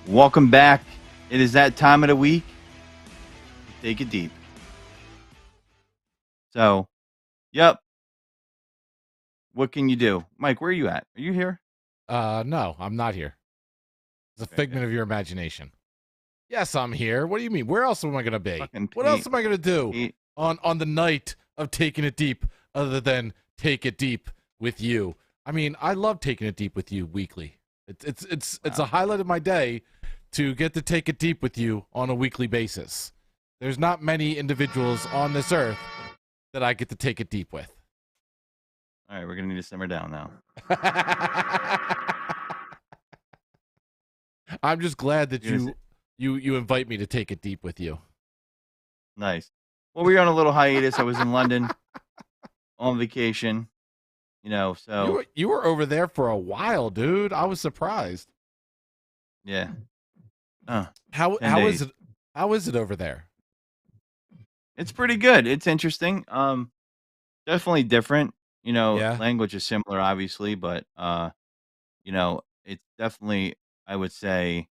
Welcome back. It is that time of the week. Take it deep. So, yep. What can you do? Mike, where are you at? Are you here? No, I'm not here. It's a figment of your imagination. Yes, I'm here. What do you mean? Where else am I going to be? What else am I going to do on the night of Taking It Deep other than take it deep with you? I mean, I love taking it deep with you weekly. It's a highlight of my day to get to take it deep with you on a weekly basis. There's not many individuals on this earth that I get to take it deep with. All right, we're going to need to simmer down now. I'm just glad that you invite me to take it deep with you. Nice. Well, we were on a little hiatus. I was in London on vacation, so you were over there for a while, dude. I was surprised. Yeah. How is it? How is it over there? It's pretty good. It's interesting. Definitely different. Yeah. Language is similar, obviously, but it's definitely, I would say,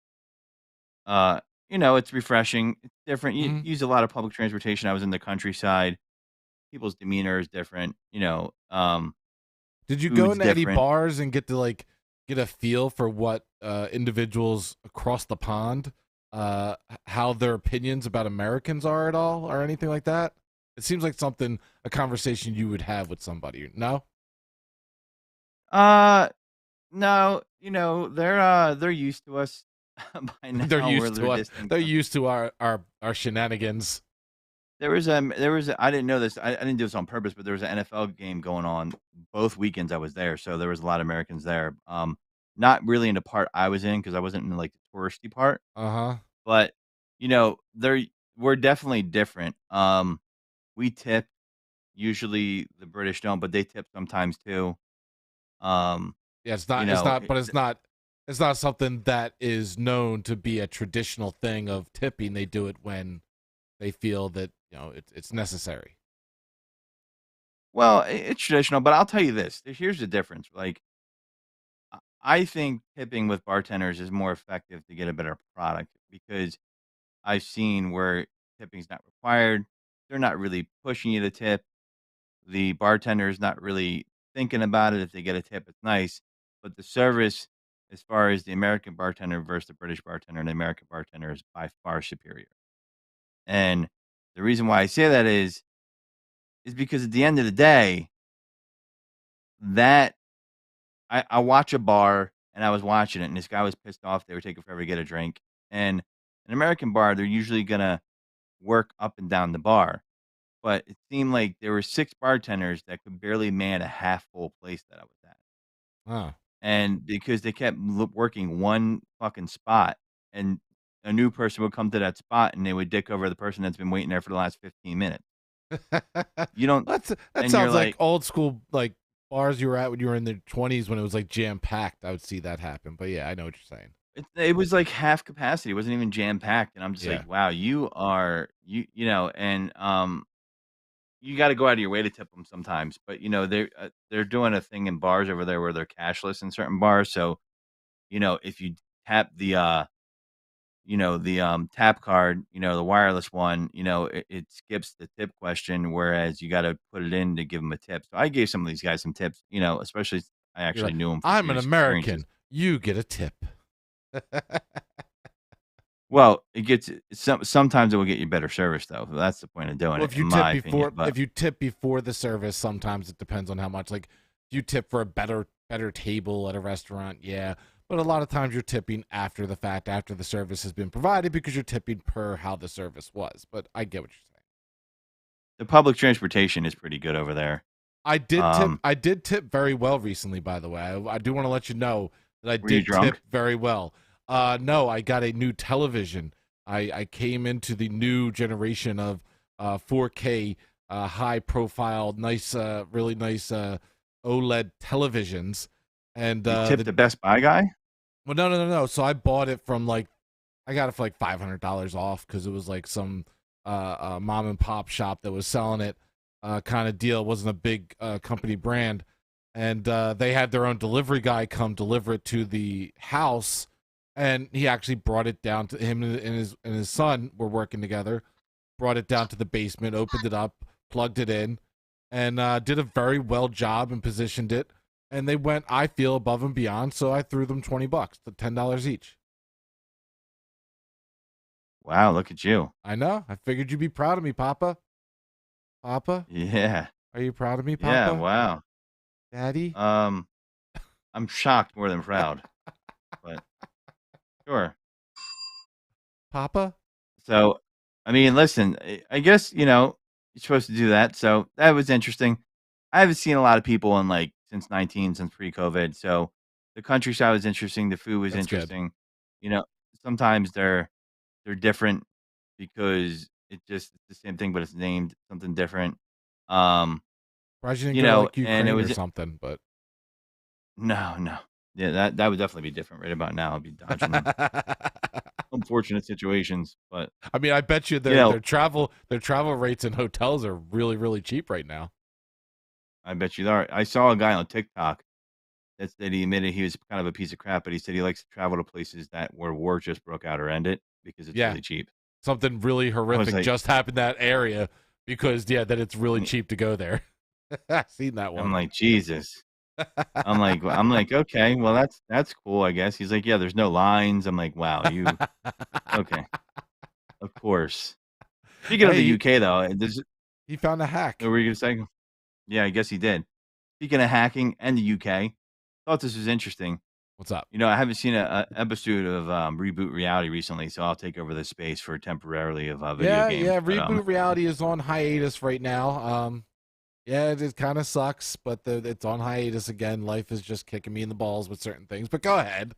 it's refreshing. It's different. You use a lot of public transportation. I was in the countryside. People's demeanor is different. Did you go into any bars and get to get a feel for what individuals across the pond, how their opinions about Americans are at all, or anything like that? It seems like a conversation you would have with somebody. No. No. They're used to us by now. They're used to us. They're used to our shenanigans. There was I didn't know this. I didn't do this on purpose, but there was an NFL game going on both weekends I was there, so there was a lot of Americans there. Not really in the part I was in because I wasn't in the touristy part. Uh-huh. But they're we're definitely different. We tip. Usually the British don't, but they tip sometimes too. Yeah, it's You not, it's know, not, but it's not something that is known to be a traditional thing of tipping. They do it when they feel that it's necessary. well, it's traditional, but I'll tell you this. Here's the difference. Like, I think tipping with bartenders is more effective to get a better product because I've seen where tipping's not required. They're not really pushing you to tip. The bartender is not really thinking about it. If they get a tip, it's nice. But the service, as far as the American bartender versus the British bartender, and the American bartender is by far superior. And the reason why I say that is because at the end of the day, that I watch a bar and I was watching it, and this guy was pissed off. They were taking forever to get a drink. And an American bar, they're usually gonna work up and down the bar. But it seemed like there were 6 bartenders that could barely man a half full place that I was at. Huh. And because they kept working one fucking spot, and a new person would come to that spot, and they would dick over the person that's been waiting there for the last 15 minutes. You don't that and you're sounds like like old school, like bars you were at when you were in the 20s when it was like jam packed. I would see that happen. But yeah, I know what you're saying. it was like half capacity. It wasn't even jam packed, and I'm just Yeah. like, "Wow, you know," and, you gotta go out of your way to tip them sometimes, but, they're doing a thing in bars over there where they're cashless in certain bars, so, if you tap the tap card, the wireless one, it skips the tip question, whereas you gotta put it in to give them a tip. So I gave some of these guys some tips, especially I You're actually like, knew them from I'm an previous experiences. American. You get a tip. Well, it gets sometimes it will get you better service though. That's the point of doing Well, it, in my opinion, but if you tip before the service, sometimes it depends on how much. Like, if you tip for a better table at a restaurant, yeah. But a lot of times you're tipping after the fact, after the service has been provided, because you're tipping per how the service was. But I get what you're saying. the public transportation is pretty good over there. I did tip. I did tip very well recently, by the way. I do want to let you know that I Were you did drunk? tip very well. No, I got a new television. I came into the new generation of 4K, high profile, nice, really nice OLED televisions. And You tipped the Best Buy guy? well, no. So I bought it from like I got it for like $500 off because it was like some mom and pop shop that was selling it, kind of deal. It wasn't a big company brand, and they had their own delivery guy come deliver it to the house, and he actually brought it down to him and his son were working together, brought it down to the basement, opened it up, plugged it in, and did a very well job and positioned it. And they went, I feel, above and beyond. So I threw them $20, the $10 each. Wow, look at you. I know. I figured you'd be proud of me, Papa. Papa? Yeah. Are you proud of me, Yeah, Papa? wow. Daddy? I'm shocked more than proud, but sure. Papa? So, I mean, listen, I guess, you're supposed to do that, so that was interesting. I haven't seen a lot of people in, like, since pre-COVID, so the countryside was interesting, the food was That's good. interesting. You know, sometimes they're different because it's the same thing, but it's named something different. Surprised you didn't go to, like, And it Ukraine or was something, but no, no. Yeah, that would definitely be different right about now. I'd be dodging unfortunate situations, but, I mean, I bet you you their know travel rates in hotels are really, really cheap right now. I bet you are. I saw a guy on TikTok that said he admitted he was kind of a piece of crap, but he said he likes to travel to places that where war just broke out or ended because it's Yeah. really cheap. Something really horrific like just happened in that area because, yeah, that it's really cheap to go there. I've seen that one. I'm like, "Jesus." I'm like, "Okay, well, that's cool, I guess." He's like, "Yeah, there's no lines." I'm like, "Wow, you okay, of course." Speaking of the Hey, UK, though, this he found a hack. what were you gonna say? Yeah, I guess he did. Speaking of hacking and the UK, thought this was interesting. What's up? I haven't seen a episode of, Reboot Reality recently, so I'll take over the space for temporarily of, video games, Yeah. but, Reboot Reality is on hiatus right now. Yeah, it kind of sucks, but it's on hiatus again. Life is just kicking me in the balls with certain things. But go ahead.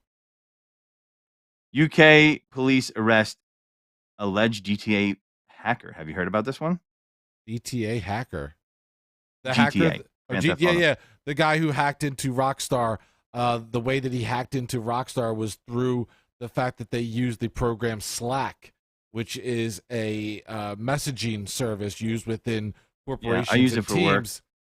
UK police arrest alleged GTA hacker. Have you heard about this one? GTA hacker. The GTA. hacker. Yeah. The guy who hacked into Rockstar. The way that he hacked into Rockstar was through the fact that they used the program Slack, which is a messaging service used within corporations. I use it for work.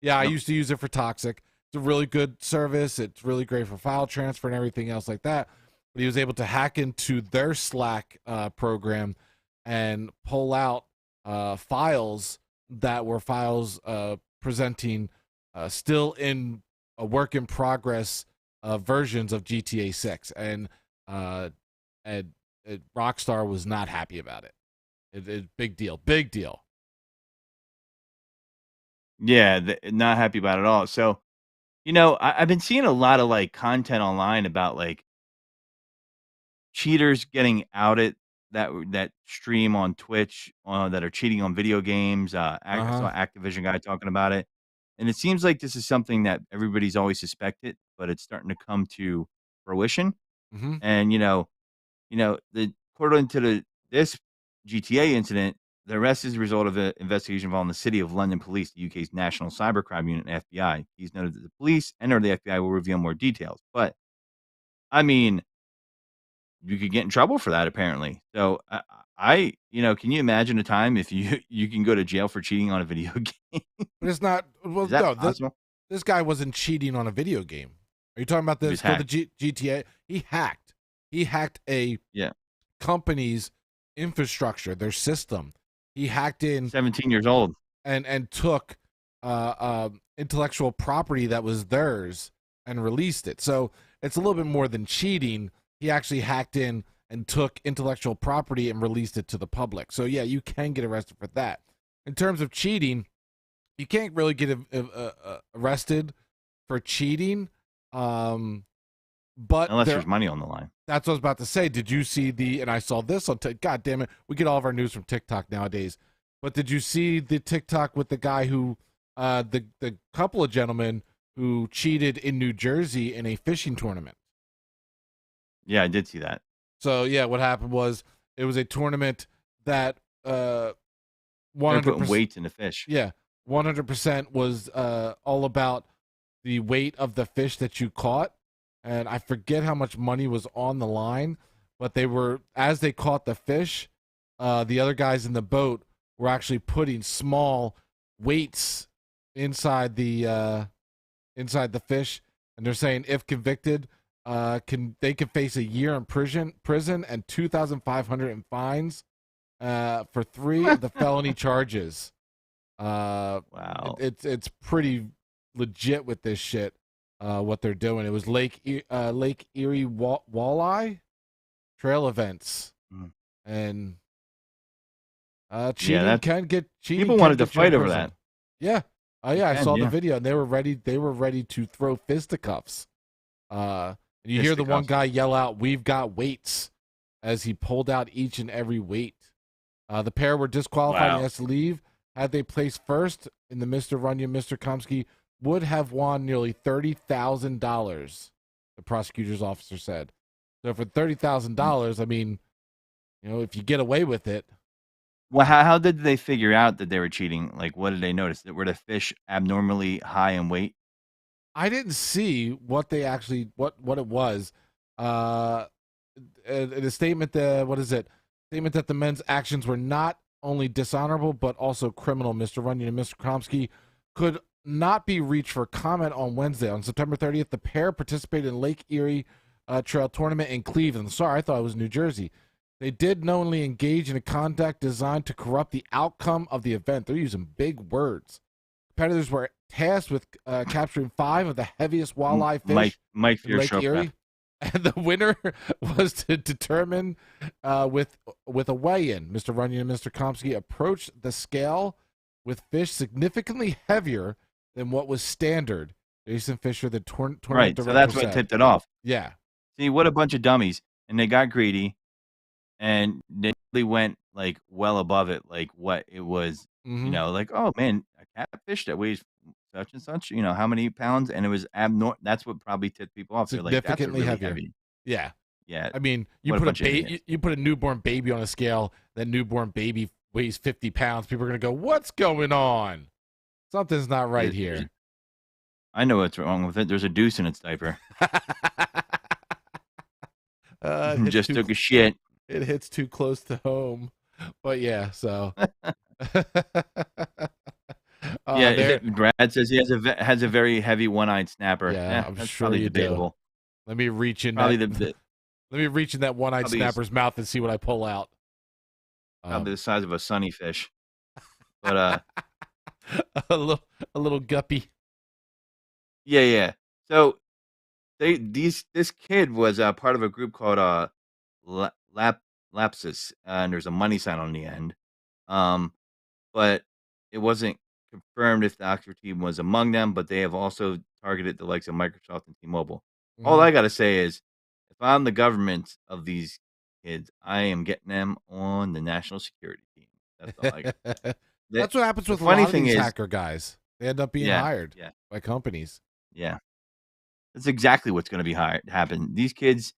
Yeah, I used to use it for Toxic. It's a really good service. It's really great for file transfer and everything else like that. But he was able to hack into their Slack program and pull out files that were files presenting still in a work in progress versions of GTA 6. And Rockstar was not happy about it. Big deal. Yeah, not happy about it at all. So, I've been seeing a lot of like content online about like cheaters getting outed that stream on Twitch that are cheating on video games. I saw Activision guy talking about it, and it seems like this is something that everybody's always suspected, but it's starting to come to fruition. Mm-hmm. And according to this GTA incident, the arrest is a result of an investigation involving the City of London Police, the UK's National Cybercrime Unit, and FBI. He's noted that the police and/or the FBI will reveal more details. But, I mean, you could get in trouble for that apparently. So, can you imagine a time if you can go to jail for cheating on a video game? But it's not. Well, Is that possible? This guy wasn't cheating on a video game. Are you talking about this for the GTA? He hacked a company's infrastructure, their system. He hacked in 17 years old and took intellectual property that was theirs and released it. So it's a little bit more than cheating. He actually hacked in and took intellectual property and released it to the public. So yeah, you can get arrested for that. In terms of cheating, you can't really get arrested for cheating. But unless there's money on the line. That's what I was about to say. Did you see and I saw this on God damn it, we get all of our news from TikTok nowadays. But did you see the TikTok with the guy who the couple of gentlemen who cheated in New Jersey in a fishing tournament? Yeah, I did see that. So yeah, what happened was it was a tournament that 100% putting weights in the fish. Yeah, 100% was all about the weight of the fish that you caught. And I forget how much money was on the line, but as they caught the fish, the other guys in the boat were actually putting small weights inside the fish, and they're saying if convicted, they could face a year in prison and $2,500 in fines for 3 of the felony charges. Wow, it's pretty legit with this shit. What they're doing. It was Lake Erie Walleye trail events, and cheating can get cheating. People wanted to fight over that. Yeah, I saw the video, and they were ready. They were ready to throw fisticuffs. And you hear the one guy yell out, "We've got weights," as he pulled out each and every weight. The pair were disqualified and asked to leave. Had they placed first in the Mr. Runyon, Mr. Komsky would have won nearly $30,000, the prosecutor's officer said. So for $30,000, I mean, if you get away with it. Well, how did they figure out that they were cheating? Like, what did they notice? Were the fish abnormally high in weight? I didn't see what they actually what it was. The statement statement that the men's actions were not only dishonorable but also criminal. Mr. Runyon and Mr. Komsky could not be reached for comment on Wednesday. On September 30th, the pair participated in Lake Erie Trail Tournament in Cleveland. Sorry, I thought it was New Jersey. They did knowingly engage in a conduct designed to corrupt the outcome of the event. They're using big words. Competitors were tasked with capturing 5 of the heaviest walleye fish Mike in Lake Erie. And the winner was to determine with a weigh-in. Mr. Runyon and Mr. Komsky approached the scale with fish significantly heavier than what was standard. Jason Fisher, the tournament director, so that's what tipped it off. Yeah. See, what a bunch of dummies. And they got greedy, and they really went, like, well above it, like, what it was, like, oh, man, a catfish that weighs such and such, how many pounds? And it was abnormal. That's what probably tipped people off. Significantly like, heavier. Yeah. Yeah. I mean, you put a newborn baby on a scale, that newborn baby weighs 50 pounds, people are going to go, what's going on? Something's not right here. I know what's wrong with it. There's a deuce in its diaper. Just took a shit. It hits too close to home. But yeah, so. Yeah, Brad says he has a very heavy one-eyed snapper. Yeah, I'm that's sure probably you debatable. Do. Let me reach in probably let me reach in that one-eyed snapper's mouth and see what I pull out. Probably the size of a sunny fish. But a little guppy. Yeah. So this kid was part of a group called Lapsus, and there's a money sign on the end. But it wasn't confirmed if the Oxford team was among them, but they have also targeted the likes of Microsoft and T-Mobile. Mm-hmm. All I got to say is, if I'm the government of these kids, I am getting them on the national security team. That's all I got. That's what happens with a lot of these hacker guys. They end up being hired by companies. Yeah. That's exactly what's going to be happen. These kids,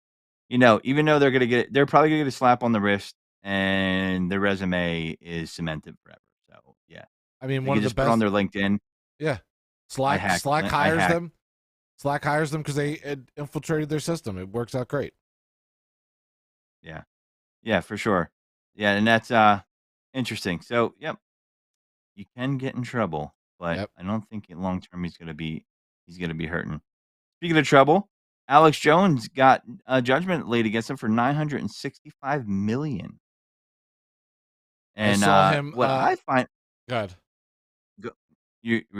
even though they're probably going to get a slap on the wrist, and their resume is cemented forever. So, yeah. I mean, one of the best put on their LinkedIn. Yeah. Slack hires them. Slack hires them because they infiltrated their system. It works out great. Yeah. Yeah, for sure. Yeah, and that's interesting. So, yep. You can get in trouble, but I don't think long term he's gonna be hurting. Speaking of trouble, Alex Jones got a judgment laid against him for $965 million. And I saw him. What I find. Good. Were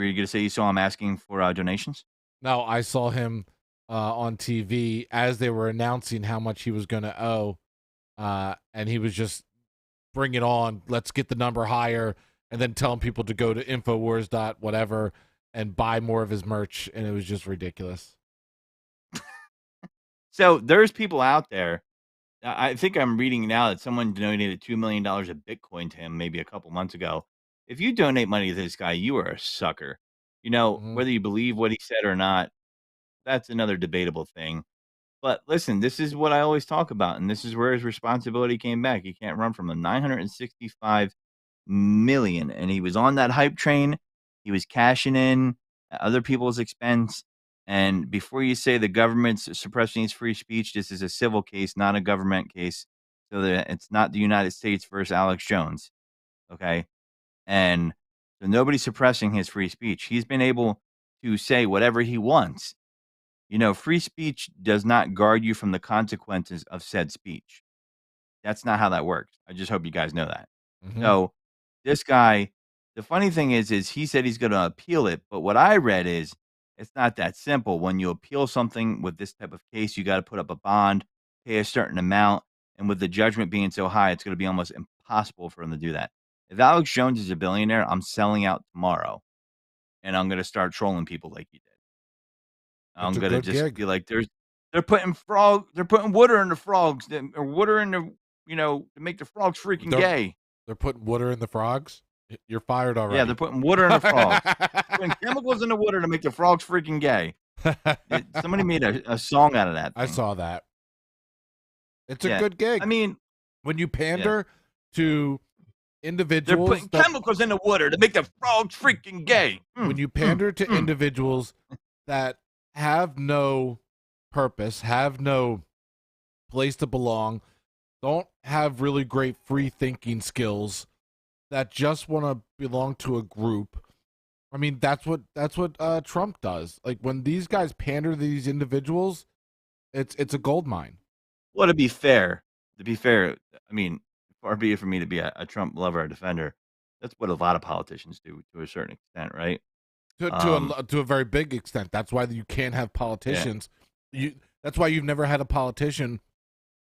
you gonna say you saw him asking for donations? No, I saw him on TV as they were announcing how much he was going to owe, and he was just, bring it on. Let's get the number higher, and then telling people to go to Infowars whatever and buy more of his merch, and it was just ridiculous. So there's people out there. I think I'm reading now that someone donated $2 million of Bitcoin to him maybe a couple months ago. If you donate money to this guy, you are a sucker. Whether you believe what he said or not, that's another debatable thing. But listen, this is what I always talk about, and this is where his responsibility came back. He can't run from them. $965 million, and he was on that hype train. He was cashing in at other people's expense. And before you say the government's suppressing his free speech, this is a civil case, not a government case. So that it's not the United States versus Alex Jones. Okay. And so nobody's suppressing his free speech. He's been able to say whatever he wants. Free speech does not guard you from the consequences of said speech. That's not how that works. I just hope you guys know that. Mm-hmm. So this guy, the funny thing is he said he's going to appeal it. But what I read is it's not that simple. When you appeal something with this type of case, you got to put up a bond, pay a certain amount. And with the judgment being so high, it's going to be almost impossible for him to do that. If Alex Jones is a billionaire, I'm selling out tomorrow. And I'm going to start trolling people like you did. I'm going to just be like, they're putting water in the frogs, or water in the, to make the frogs freaking gay. They're putting water in the frogs? You're fired already. Yeah, they're putting water in the frogs. Putting chemicals in the water to make the frogs freaking gay. Somebody made a song out of that thing. I saw that. It's a good gig. I mean, when you pander to individuals. They're putting chemicals in the water to make the frogs freaking gay. When you pander to individuals that have no purpose, have no place to belong, don't have really great free thinking skills, that just want to belong to a group. I mean, that's what Trump does. Like, when these guys pander to these individuals, it's a gold mine. Well, to be fair, I mean, far be it for me to be a Trump lover or defender. That's what a lot of politicians do to a certain extent, right? To a very big extent. That's why you can't have politicians. Yeah. That's why you've never had a politician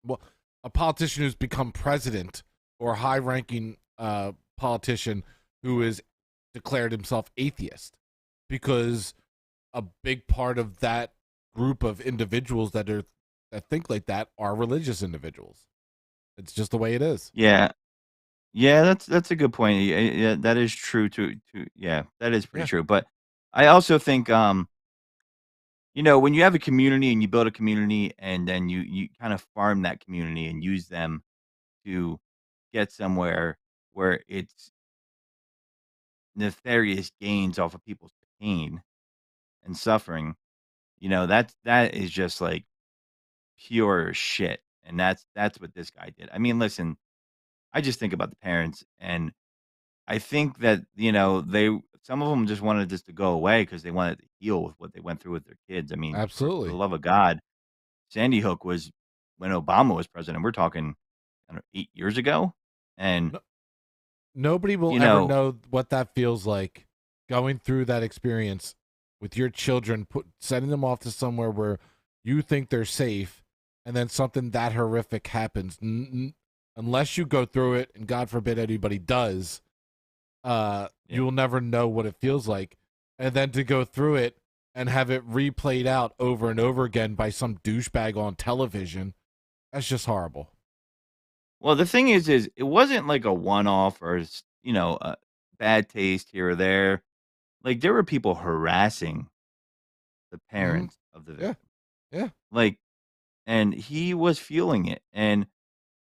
who's become president or a high-ranking politician who has declared himself atheist, because a big part of that group of individuals that think like that are religious individuals. It's just the way it is. Yeah. That's a good point. Yeah, that is true. That is pretty true. But I also think, when you have a community and you build a community, and then you kind of farm that community and use them to get somewhere where it's nefarious gains off of people's pain and suffering, that is just, like, pure shit, and that's what this guy did. I mean, listen, I just think about the parents, and I think that, they some of them just wanted this to go away because they wanted to heal with what they went through with their kids. I mean, for the Absolutely. love of God, Sandy Hook was when Obama was president. We're talking, I don't know, 8 years ago, and, No, nobody will you ever know know what that feels like, going through that experience with your children, sending them off to somewhere where you think they're safe, and then something that horrific happens. Unless you go through it, and God forbid anybody does, Yeah. you'll never know what it feels like. And then to go through it and have it replayed out over and over again by some douchebag on television, that's just horrible. Well, the thing is it wasn't like a one-off or a bad taste here or there. Like, there were people harassing the Mm-hmm. parents of the Yeah. victim. Yeah. Like, and he was fueling it. And,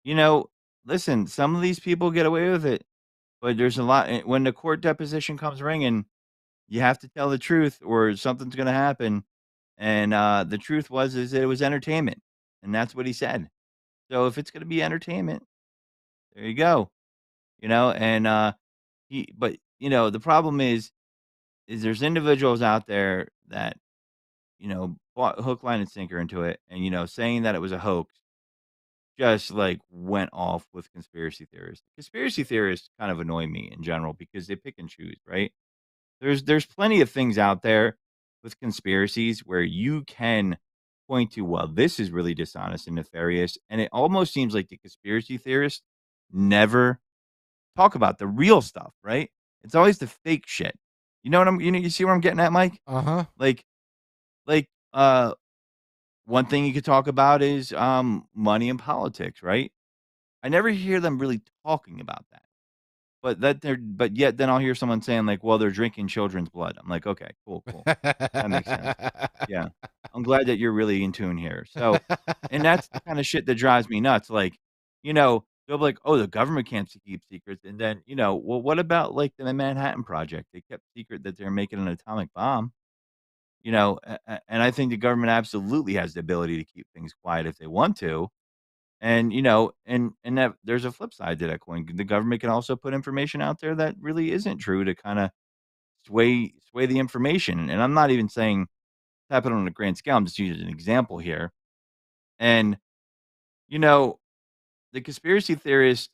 you know, listen, some of these people get away with it, but there's a lot when the court deposition comes ringing, you have to tell the truth or something's gonna happen. And, the truth is it was entertainment, and that's what he said. So if it's gonna be entertainment, there you go, and, the problem is there's individuals out there that, bought hook, line, and sinker into it, and, saying that it was a hoax just, like, went off with conspiracy theorists. Conspiracy theorists kind of annoy me in general because they pick and choose, right? There's plenty of things out there with conspiracies where you can point to, well, this is really dishonest and nefarious, and it almost seems like the conspiracy theorists never talk about the real stuff, right? It's always the fake shit. You see where I'm getting at, Mike? Uh-huh. Like like, one thing you could talk about is, money and politics, right? I never hear them really talking about that. But yet then I'll hear someone saying like, "Well, they're drinking children's blood." I'm like, "Okay, cool, cool. That makes sense." Yeah. I'm glad that you're really in tune here. So and that's the kinda shit that drives me nuts, like, they'll be like, "Oh, the government can't keep secrets," and then, well, what about, like, the Manhattan Project? They kept secret that they're making an atomic bomb, and I think the government absolutely has the ability to keep things quiet if they want to. And, and that there's a flip side to that coin. The government can also put information out there that really isn't true to kinda sway the information, and I'm not even saying happen on a grand scale, I'm just using an example here. And, you know, the conspiracy theorists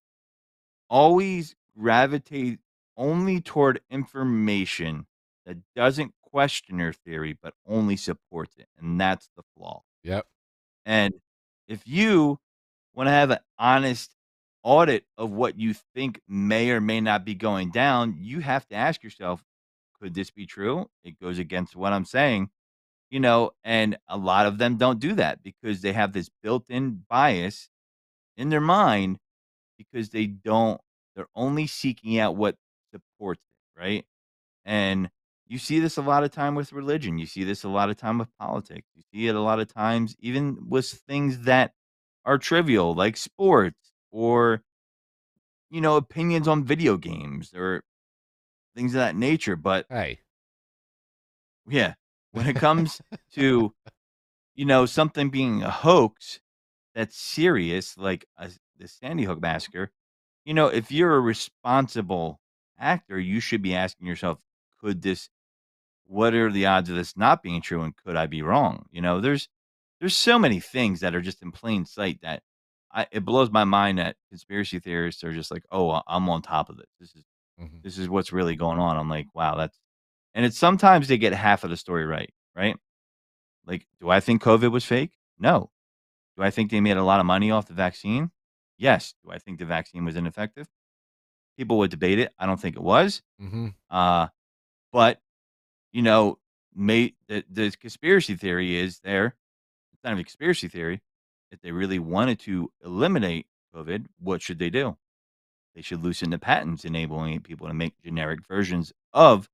always gravitate only toward information that doesn't question your theory, but only supports it, and that's the flaw. Yep. And if you wanna have an honest audit of what you think may or may not be going down, you have to ask yourself, "Could this be true?" It goes against what I'm saying, and a lot of them don't do that because they have this built-in bias in their mind because they're only seeking out what supports it, right? And you see this a lot of time with religion. You see this a lot of time with politics. You see it a lot of times even with things that are trivial like sports or, opinions on video games or things of that nature. But Hey. yeah, when it comes to, something being a hoax that's serious, like the Sandy Hook massacre, if you're a responsible actor, you should be asking yourself, could this what are the odds of this not being true, and could I be wrong? There's so many things that are just in plain sight that it blows my mind that conspiracy theorists are just like, "Oh, I'm on top of this. Mhm. This is what's really going on." I'm like, "Wow, that's." And it's sometimes they get half of the story right, right? Like, do I think COVID was fake? No. Do I think they made a lot of money off the vaccine? Yes. Do I think the vaccine was ineffective? People would debate it. I don't think it was. Mhm. Uh, but you know, the conspiracy theory is there. It's not even a conspiracy theory. If they really wanted to eliminate COVID, what should they do? They should loosen the patents, enabling people to make generic versions of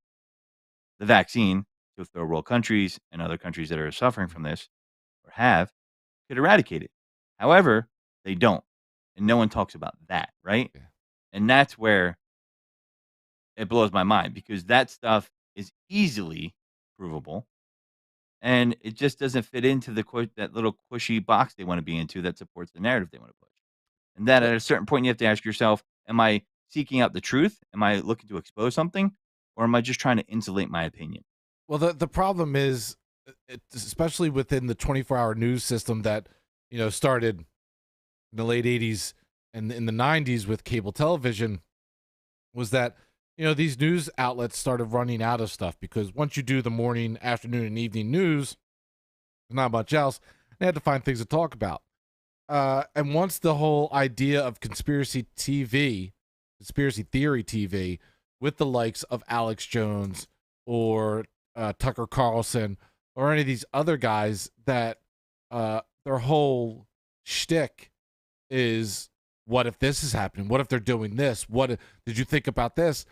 the vaccine to third world countries and other countries that are suffering Mhm. from this or have could eradicate it. However, they don't. And no one talks about that, right? Yeah. And that's where it blows my mind because that stuff is easily provable, and it just doesn't fit into that little cushy box they wanna be into that supports the narrative they wanna push. And then at a certain point, you have to ask yourself, "Am I seeking out the truth? Am I looking to expose something? Or am I just trying to insulate my opinion?" Well, the problem is, especially within the 24-hour news system that started in the late 80s and in the 90s with cable television, was that these news outlets started running out of stuff because once you do the morning, afternoon, and evening news, there's not much else. They had to find things to talk about. And once the whole idea of conspiracy theory TV, with the likes of Alex Jones or Tucker Carlson or any of these other guys that their whole shtick is, what if this is happening? What if they're doing this? Did you think about this?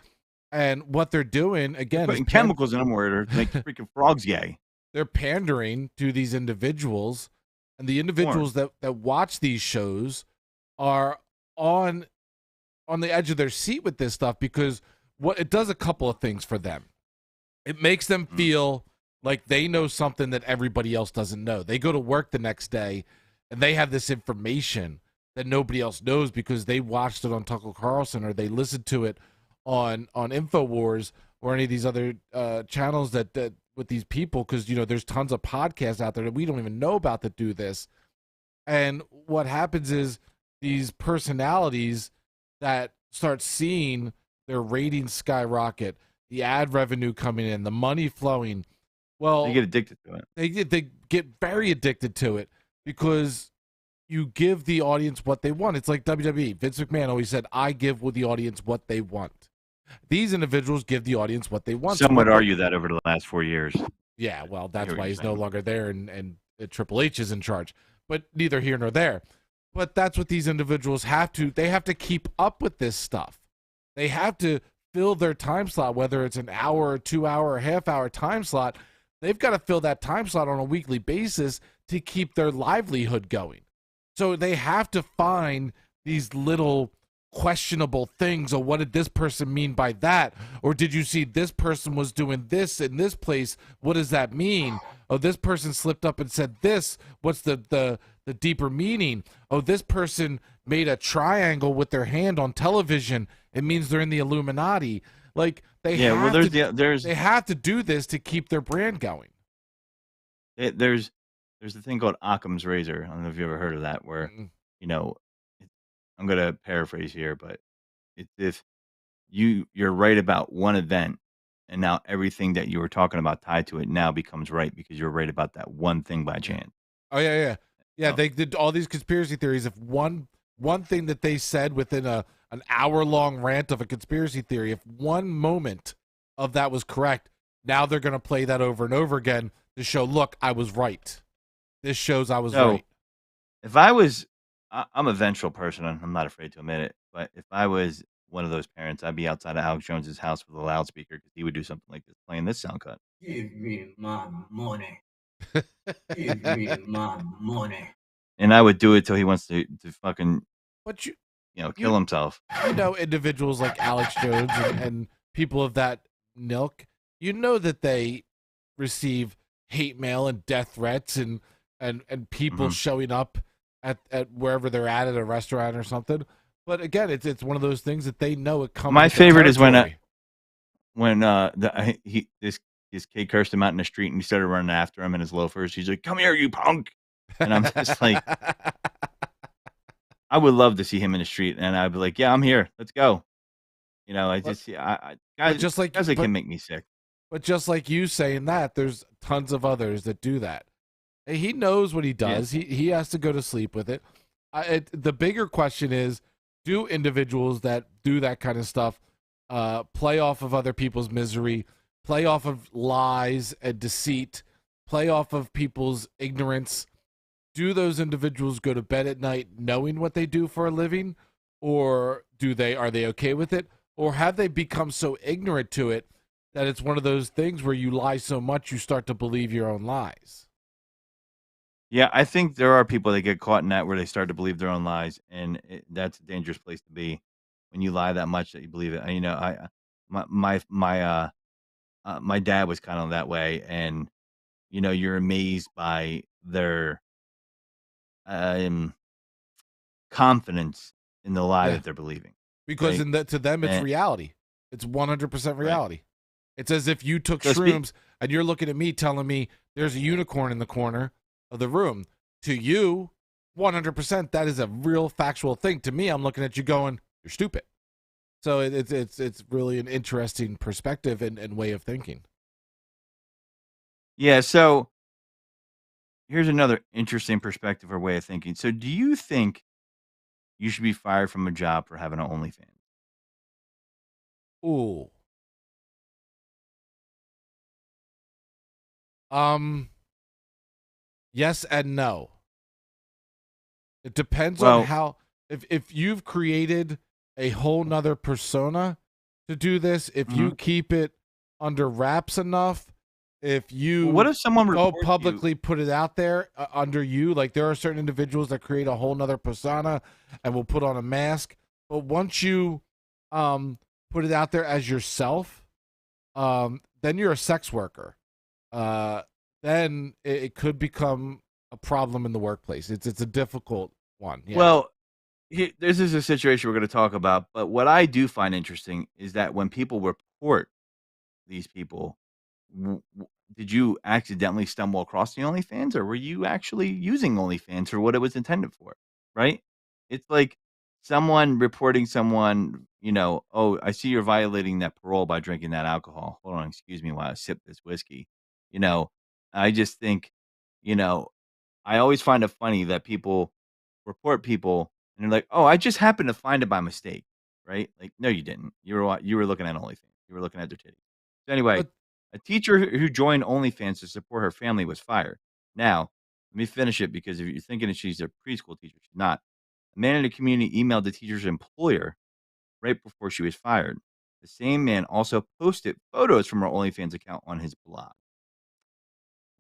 And what they're doing, again, putting chemicals in them where to make freaking frogs gay. They're pandering to these individuals, and the individuals that watch these shows are on the edge of their seat with this stuff, because what it does a couple of things for them. It makes them feel like they know something that everybody else doesn't know. They go to work the next day and they have this information that nobody else knows because they watched it on Tucker Carlson or they listened to it on InfoWars or any of these other channels that with these people, because there's tons of podcasts out there that we don't even know about that do this. And what happens is these personalities that start seeing their ratings skyrocket, the ad revenue coming in, the money flowing, well, they get addicted to it. They get very addicted to it because you give the audience what they want. It's like WWE. Vince McMahon always said, "I give the audience what they want." These individuals give the audience what they want. Some would argue that over the last 4 years. Yeah, well, that's why he's no longer there, and Triple H is in charge. But neither here nor there. But that's what these individuals have to. They have to keep up with this stuff. They have to fill their time slot, whether it's an hour or 2 hour or half-hour time slot. They've got to fill that time slot on a weekly basis to keep their livelihood going. So they have to find these little questionable things. Or what did this person mean by that? Or did you see this person was doing this in this place? What does that mean? Oh, this person slipped up and said this. What's the deeper meaning? Oh, this person made a triangle with their hand on television. It means they're in the Illuminati. Like they have to do this to keep their brand going. There's the thing called Occam's razor. I don't know if you ever heard of that, where I'm gonna paraphrase here, but it's if you're right about one event, and now everything that you were talking about tied to it now becomes right because you're right about that one thing by chance. Oh yeah. They did all these conspiracy theories. If one thing that they said within an hour-long rant of a conspiracy theory, if one moment of that was correct, now they're going to play that over and over again to show, look, I was right. This shows I was right. If I was, I'm a vengeful person, and I'm not afraid to admit it, but if I was one of those parents, I'd be outside of Alex Jones's house with a loudspeaker because he would do something like this, playing this sound cut. Give me my money. Give me my money. And I would do it till he wants to fucking, kill himself. Individuals like Alex Jones and people of that ilk, that they receive hate mail and death threats and people showing up at wherever they're at a restaurant or something. But again, it's one of those things that they know it comes. My favorite is when his kid cursed him out in the street and he started running after him in his loafers. He's like, "Come here, you punk!" And I'm just like, I would love to see him in the street, and I'd be like, "Yeah, I'm here. Let's go." Guys like him make me sick. But just like you saying that, there's tons of others that do that. He knows what he does. Yeah. He has to go to sleep with it. The bigger question is, do individuals that do that kind of stuff play off of other people's misery, play off of lies and deceit, play off of people's ignorance? Do those individuals go to bed at night knowing what they do for a living, or are they okay with it, or have they become so ignorant to it that it's one of those things where you lie so much you start to believe your own lies? Yeah, I think there are people that get caught in that where they start to believe their own lies, and that's a dangerous place to be. when you lie that much that you believe it. You know, my dad was kind of that way, and you know, you're amazed by their um confidence in the lie Yeah, that they're believing, because right? to them it's And reality. It's 100% right. reality. It's as if you took So speak. shrooms and you're looking at me telling me there's a unicorn in the corner of the room. To you, 100% that is a real factual thing. To me, I'm looking at you going, you're stupid. So it's really an interesting perspective and way of thinking. Yeah. So here's another interesting perspective or way of thinking. So, do you think you should be fired from a job for having an OnlyFans? Ooh. Um, yes and no. It depends on Well, how if you've created a whole nother persona to do this, if you mhm. keep it under wraps enough, if Well, what you if someone go reports you? publicly put it out there under you, like there are certain individuals that create a whole nother persona and will put on a mask. But once you put it out there as yourself, then you're a sex worker. Then it could become a problem in the workplace. It's a difficult one. Yeah. Well, this is a situation we're going to talk about. But what I do find interesting is that when people report these people, did you accidentally stumble across the OnlyFans, or were you actually using OnlyFans for what it was intended for? Right? It's like someone reporting someone, you know, oh, I see you're violating that parole by drinking that alcohol. Hold on, excuse me while I sip this whiskey. You know, I just think, you know, I always find it funny that people report people and they're like, "Oh, I just happened to find it by mistake." Right? Like, no, you didn't. You were looking at OnlyFans. You were looking at their titties. So anyway, But a teacher who joined OnlyFans to support her family was fired. Now, let me finish it because if you're thinking that she's a preschool teacher, she's not. A man in the community emailed the teacher's employer right before she was fired. The same man also posted photos from her OnlyFans account on his blog.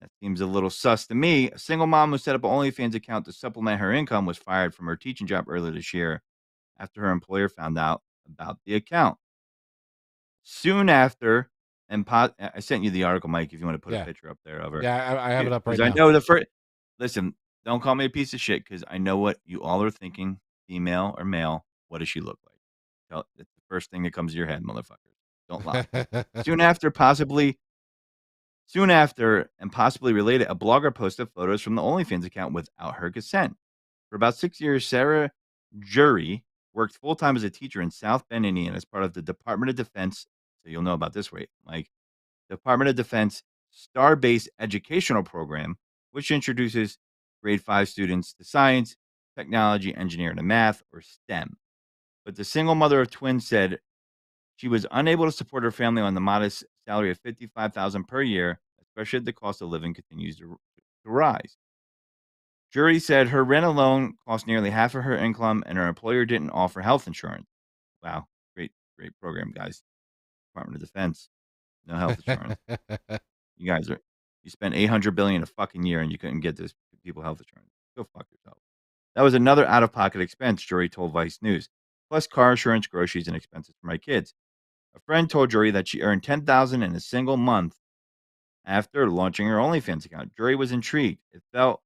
That seems a little sus to me. A single mom who set up an OnlyFans account to supplement her income was fired from her teaching job earlier this year after her employer found out about the account. Soon after, and I sent you the article, Mike, if you want to put a yeah. picture up there of her. Yeah, I have it up right Because I now. know the first listen, don't call me a piece of shit because I know what you all are thinking, female or male. What does she look like? It's the first thing that comes to your head, motherfuckers. Don't lie. Soon after, and possibly related, a blogger posted photos from the OnlyFans account without her consent. For about 6 years, Sarah Jury worked full-time as a teacher in South Bend, Indiana, as part of the Department of Defense. So you'll know about this, right, Mike? Department of Defense STAR-based educational program, which introduces grade 5 students to science, technology, engineering, and math, or STEM. But the single mother of twins said she was unable to support her family on the modest salary of $55,000 per year, especially as the cost of living continues to rise. Jury said her rent alone cost nearly half of her income, and her employer didn't offer health insurance. Wow, great program, guys. Department of Defense, no health insurance. You guys are you spent 800 billion a fucking year, and you couldn't get this people health insurance. Go fuck yourself. That was another out of pocket expense, Jury told Vice News. Plus car insurance, groceries, and expenses for my kids. A friend told Jury that she earned 10,000 in a single month after launching her OnlyFans account. Jury was intrigued. It felt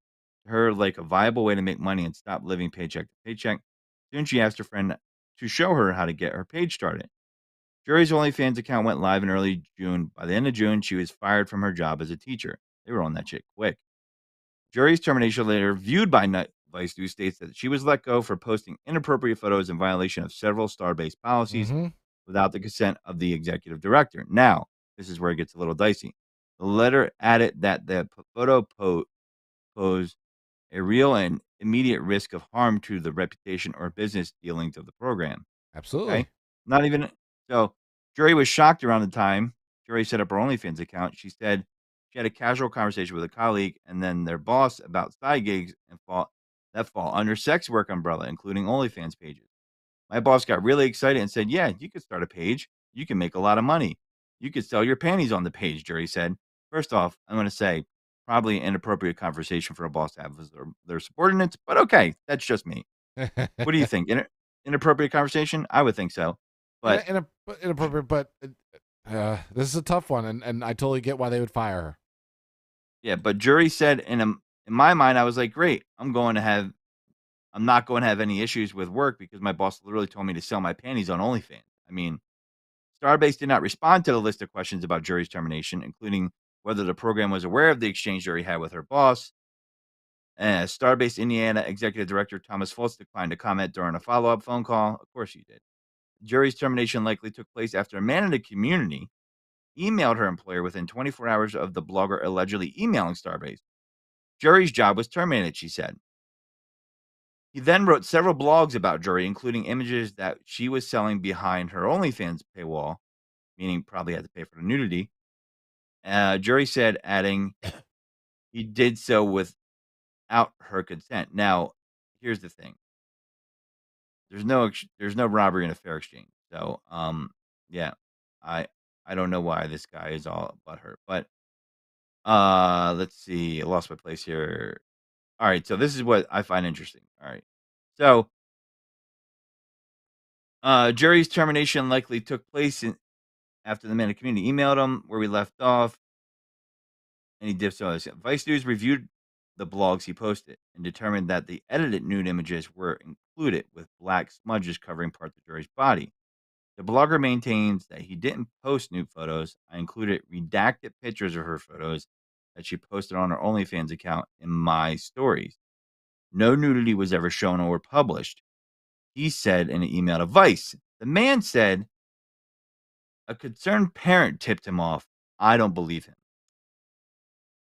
to her like a viable way to make money and stop living paycheck to paycheck. Soon she asked her friend to show her how to get her page started. Jury's OnlyFans account went live in early June. By the end of June, she was fired from her job as a teacher. They were on that shit quick. Jury's termination letter, viewed by Vice News, states that she was let go for posting inappropriate photos in violation of several star-based policies without the consent of the executive director. Now, this is where it gets a little dicey. The letter added that the photo posed a real and immediate risk of harm to the reputation or business dealings of the program. Absolutely. Okay? Not even so. Jury was shocked around the time Jury set up her OnlyFans account. She said she had a casual conversation with a colleague and then their boss about side gigs and fall under sex work umbrella, including OnlyFans pages. My boss got really excited and said, "Yeah, you could start a page. You can make a lot of money. You could sell your panties on the page," Jury said. First off, I'm going to say probably an inappropriate conversation for a boss to have with their subordinates, but okay, that's just me. What do you think? inappropriate conversation? I would think so. But inappropriate. But this is a tough one, and I totally get why they would fire her. Yeah, but Jury said in my mind, I was like, great. I'm not going to have any issues with work because my boss literally told me to sell my panties on OnlyFans. I mean, Starbase did not respond to the list of questions about Jury's termination, including whether the program was aware of the exchange Jury had with her boss. Starbase Indiana Executive Director Thomas Fultz declined to comment during a follow-up phone call. Of course he did. Jury's termination likely took place after a man in the community emailed her employer within 24 hours of the blogger allegedly emailing Starbase. Jury's job was terminated, she said. He then wrote several blogs about Jury, including images that she was selling behind her OnlyFans paywall, meaning probably had to pay for the nudity. Jury said, adding, he did so without her consent. Now, here's the thing. There's no robbery in a fair exchange. So, yeah, I don't know why this guy is all butthurt, but let's see. I lost my place here. All right, so this is what I find interesting. All right, so Jury's termination likely took place after the man in the community emailed him where we left off, and he did so. Vice News reviewed the blogs he posted and determined that the edited nude images were included with black smudges covering parts of Jury's body. The blogger maintains that he didn't post nude photos. I included redacted pictures of her photos that she posted on her OnlyFans account in my stories. No nudity was ever shown or published, he said in an email to Vice. The man said a concerned parent tipped him off. I don't believe him.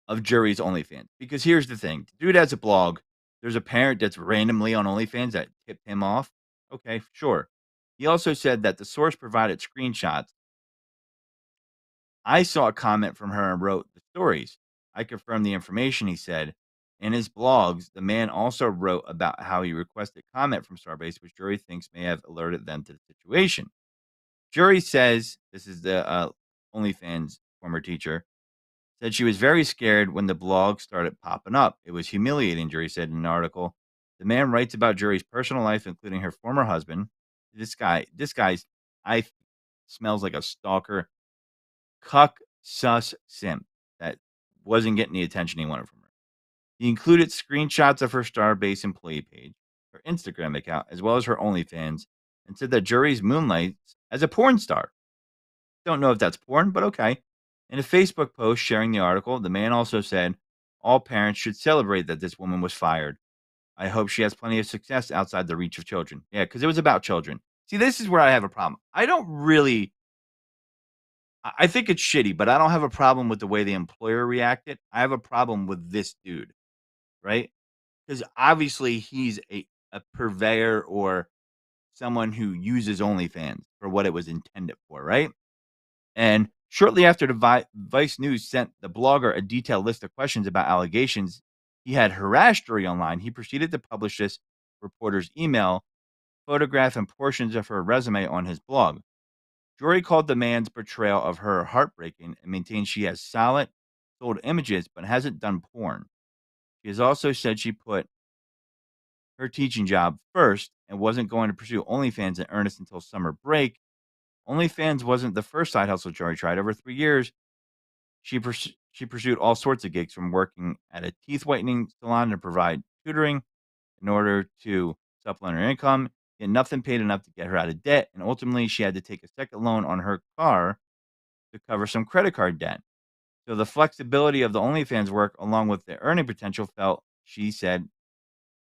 Of Jury's OnlyFans. Because here's the thing. The dude has a blog. There's a parent that's randomly on OnlyFans that tipped him off. Okay, sure. He also said that the source provided screenshots. I saw a comment from her and wrote the stories. I confirmed the information, he said. In his blogs, the man also wrote about how he requested comment from Starbase, which Jury thinks may have alerted them to the situation. Jury says, this is the OnlyFans former teacher, said she was very scared when the blog started popping up. It was humiliating, Jury said in an article. The man writes about Jury's personal life, including her former husband. This guy, smells like a stalker, cuck, sus simp that wasn't getting the attention he wanted from her. He included screenshots of her Starbase employee page, her Instagram account, as well as her OnlyFans, and said that Jury's moonlights as a porn star. Don't know if that's porn, but okay. In a Facebook post sharing the article, the man also said, all parents should celebrate that this woman was fired. I hope she has plenty of success outside the reach of children. Yeah, because it was about children. See, this is where I have a problem. I think it's shitty, but I don't have a problem with the way the employer reacted. I have a problem with this dude, right? Because obviously he's a purveyor or someone who uses OnlyFans for what it was intended for, right? And shortly after the Vice News sent the blogger a detailed list of questions about allegations he had harassed Jury online, he proceeded to publish this reporter's email, photograph, and portions of her resume on his blog. Jury called the man's portrayal of her heartbreaking and maintained she has sold images but hasn't done porn. She has also said she put her teaching job first and wasn't going to pursue OnlyFans in earnest until summer break. OnlyFans wasn't the first side hustle Jury tried. Over 3 years, she pursued all sorts of gigs, from working at a teeth whitening salon to provide tutoring in order to supplement her income. Yet nothing paid enough to get her out of debt, and ultimately she had to take a second loan on her car to cover some credit card debt. So the flexibility of the OnlyFans work, along with the earning potential, felt, she said,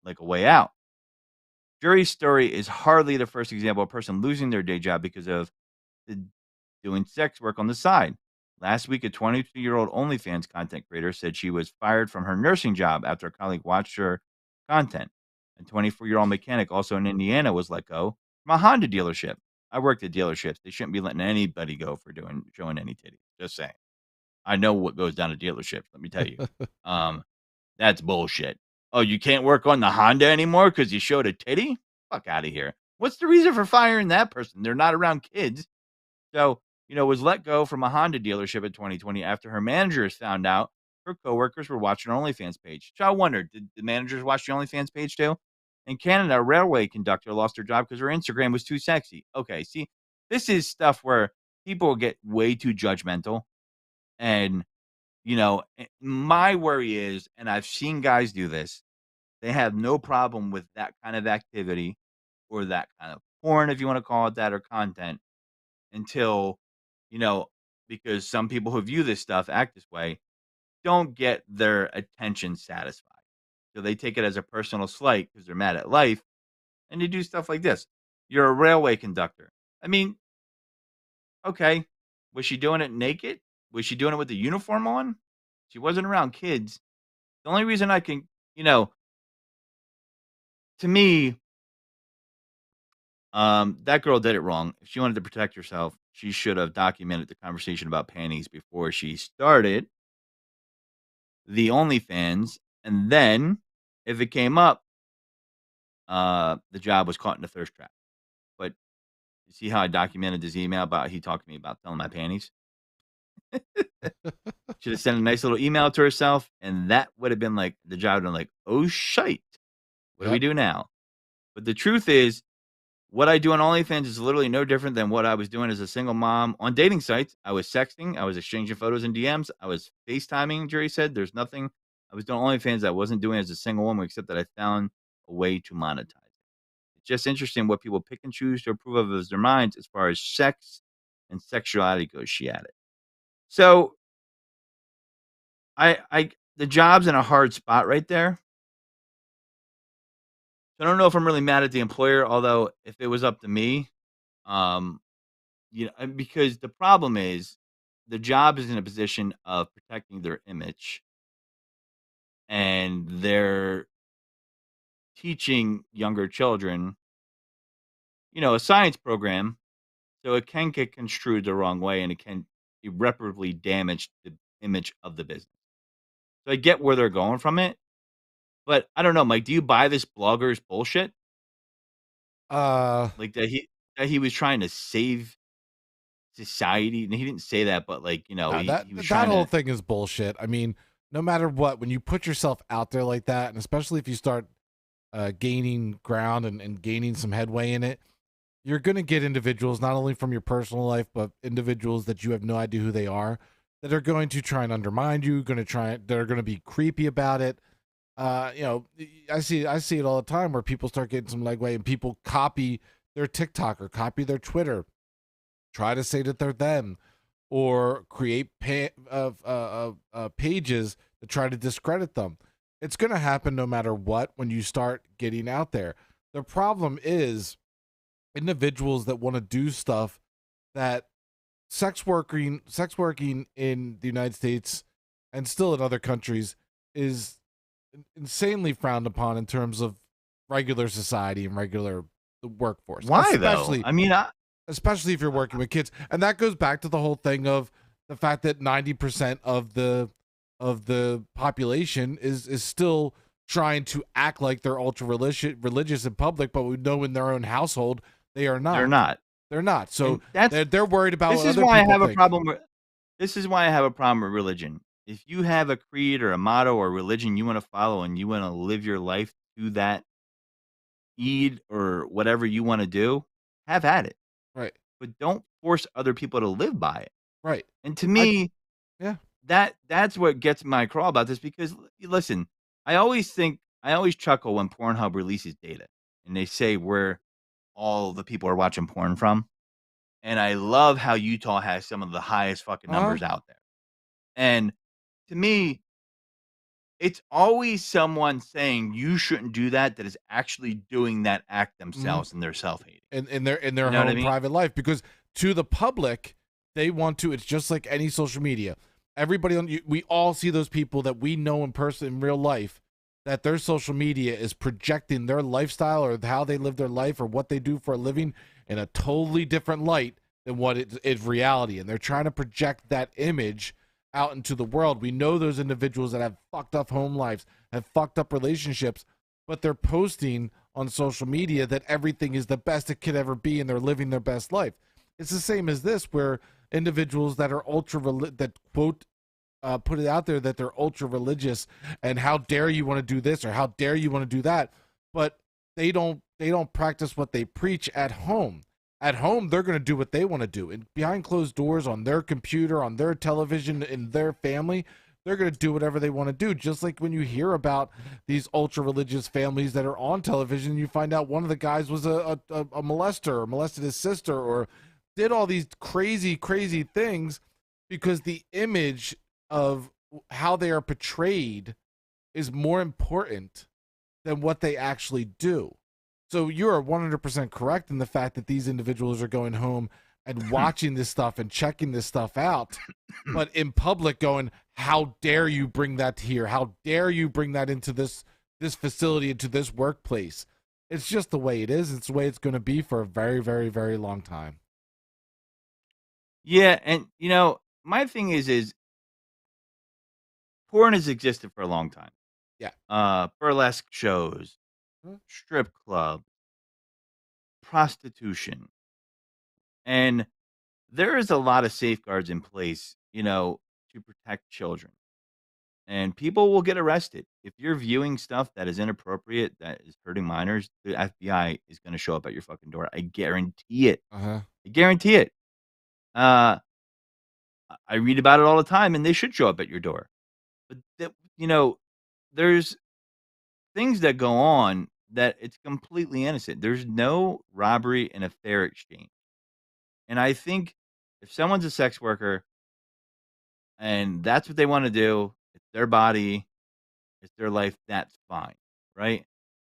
like a way out. Jury's story is hardly the first example of a person losing their day job because of doing sex work on the side. Last week, a 22-year-old OnlyFans content creator said she was fired from her nursing job after a colleague watched her content. A 24-year-old mechanic, also in Indiana, was let go from a Honda dealership. I worked at dealerships. They shouldn't be letting anybody go for showing any titties. Just saying. I know what goes down at dealerships. Let me tell you. That's bullshit. Oh, you can't work on the Honda anymore because you showed a titty? Fuck out of here. What's the reason for firing that person? They're not around kids. So, was let go from a Honda dealership in 2020 after her managers found out her coworkers were watching her OnlyFans page. So I wondered, did the managers watch the OnlyFans page too? In Canada, a railway conductor lost her job because her Instagram was too sexy. Okay, see, this is stuff where people get way too judgmental. And, my worry is, and I've seen guys do this, they have no problem with that kind of activity or that kind of porn, if you want to call it that, or content until, because some people who view this stuff act this way don't get their attention satisfied. So they take it as a personal slight because they're mad at life and they do stuff like this. You're a railway conductor. I mean, okay. Was she doing it naked? Was she doing it with the uniform on? She wasn't around kids. The only reason I can, to me, that girl did it wrong. If she wanted to protect herself, she should have documented the conversation about panties before she started the OnlyFans. And then if it came up, the job was caught in a thirst trap. But you see how I documented this email about he talked to me about selling my panties? Should have sent a nice little email to herself, and that would have been like the job would have been like, oh shite. What do we do now? But the truth is, what I do on OnlyFans is literally no different than what I was doing as a single mom on dating sites. I was sexting, I was exchanging photos and DMs, I was FaceTiming. Jerry said there's nothing I was doing OnlyFans that I wasn't doing as a single woman, except that I found a way to monetize it. It's just interesting what people pick and choose to approve of as their minds as far as sex and sexuality goes. She added. So the job's in a hard spot right there. I don't know if I'm really mad at the employer, although if it was up to me, because the problem is the job is in a position of protecting their image and they're teaching younger children, a science program. So it can get construed the wrong way and it can irreparably damage the image of the business. So I get where they're going from it. But I don't know, Mike, do you buy this blogger's bullshit? Like that he was trying to save society, and he didn't say that, but like, he was that whole thing is bullshit. I mean, no matter what, when you put yourself out there like that, and especially if you start gaining ground and gaining some headway in it, you're going to get individuals, not only from your personal life, but individuals that you have no idea who they are, that are going to try and undermine you, they're going to be creepy about it. I see it all the time where people start getting some legway and people copy their TikTok or copy their Twitter, try to say that they're them, or create pages to try to discredit them. It's going to happen no matter what when you start getting out there. The problem is individuals that want to do stuff that sex working in the United States and still in other countries is insanely frowned upon in terms of regular society and regular workforce. Why though? I mean, especially if you're working with kids, and that goes back to the whole thing of the fact that 90% of the population is still trying to act like they're ultra religious in public, but we know in their own household they are not. They're not. So they're worried about. This is why I have a problem with. This is why I have a problem with religion. If you have a creed or a motto or religion you want to follow and you want to live your life to that Eid or whatever you want to do, have at it. Right. But don't force other people to live by it. Right. And to me, that's what gets my crawl about this, because listen, I always chuckle when Pornhub releases data and they say where all the people are watching porn from. And I love how Utah has some of the highest fucking numbers out there. And to me, it's always someone saying you shouldn't do that is actually doing that act themselves, and they're self-hating. In their own private life, because to the public, they want to. It's just like any social media. Everybody we all see those people that we know in person in real life, that their social media is projecting their lifestyle or how they live their life or what they do for a living in a totally different light than what it is reality, and they're trying to project that image out into the world. We know those individuals that have fucked up home lives, have fucked up relationships, but they're posting on social media that everything is the best it could ever be and they're living their best life. It's the same as this, where individuals that are that quote put it out there that they're ultra religious and how dare you want to do this or how dare you want to do that, but they don't practice what they preach at home. At home, they're going to do what they want to do. And behind closed doors, on their computer, on their television, in their family, they're going to do whatever they want to do. Just like when you hear about these ultra religious families that are on television, you find out one of the guys was a molester, or molested his sister, or did all these crazy, crazy things because the image of how they are portrayed is more important than what they actually do. So you're 100% correct in the fact that these individuals are going home and watching this stuff and checking this stuff out, but in public going, how dare you bring that here? How dare you bring that into this facility, into this workplace? It's just the way it is. It's the way it's going to be for a very, very, very long time. Yeah, and my thing is porn has existed for a long time. Yeah. Burlesque shows, strip club, prostitution. And there is a lot of safeguards in place, to protect children. And people will get arrested. If you're viewing stuff that is inappropriate, that is hurting minors, the FBI is going to show up at your fucking door. I guarantee it. Uh-huh. I guarantee it. I read about it all the time, and they should show up at your door. But, there's things that go on that it's completely innocent. There's no robbery and a fair exchange. And I think if someone's a sex worker and that's what they want to do, it's their body, it's their life, that's fine, right?